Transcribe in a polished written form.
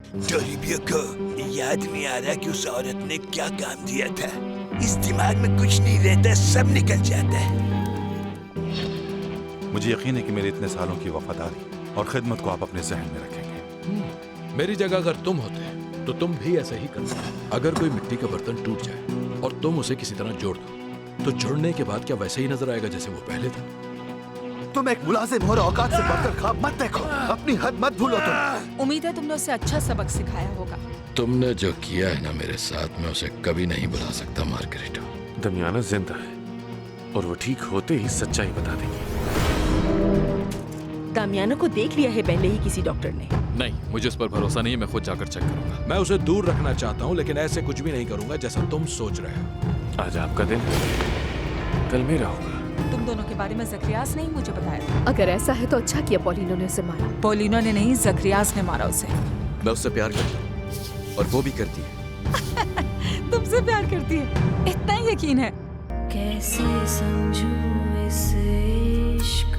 टोरिबियो को याद नहीं आ रहा कि उस औरत ने क्या काम दिया था। इस दिमाग में कुछ नहीं रहता, सब निकल जाता है। मुझे यकीन है कि मेरे इतने सालों की वफादारी और खिदमत को आप अपने जहन में रखेंगे। मेरी जगह अगर तुम होते तो तुम भी ऐसा ही करते। अगर कोई मिट्टी का बर्तन टूट जाए और तुम उसे किसी तरह जोड़ दो तो जुड़ने के बाद क्या वैसे ही नजर आएगा जैसे वो पहले था? तुम एक मुलाजिम हो और औकात से बढ़कर ख्वाब मत देखो, अपनी हद मत भूलो तुम। उम्मीद है तुमने उसे अच्छा सबक सिखाया होगा। तुमने जो किया है ना मेरे साथ, मैं उसे कभी नहीं भुला सकता मार्गरेटा। दमियाना जिंदा है और वो ठीक होते ही सच्चाई बता देगी। दामियाना को देख लिया है पहले ही किसी डॉक्टर ने। नहीं, मुझे उस पर भरोसा नहीं है, मैं खुद जाकर चेक करूंगा। मैं उसे दूर रखना चाहता हूँ लेकिन ऐसे कुछ भी नहीं करूंगा जैसा तुम सोच रहे हो। आज आपका दिन, कल मेरा होगा। तुम दोनों के बारे में जकरियास ने ही मुझे बताया। अगर ऐसा है तो अच्छा किया पॉलिनो ने उसे मारा। पोलिनो ने नहीं, जकरियास ने मारा उसे। मैं उससे प्यार करता हूँ और वो भी करती है। तुमसे प्यार करती है, इतना यकीन है? कैसे समझूं इस इश्क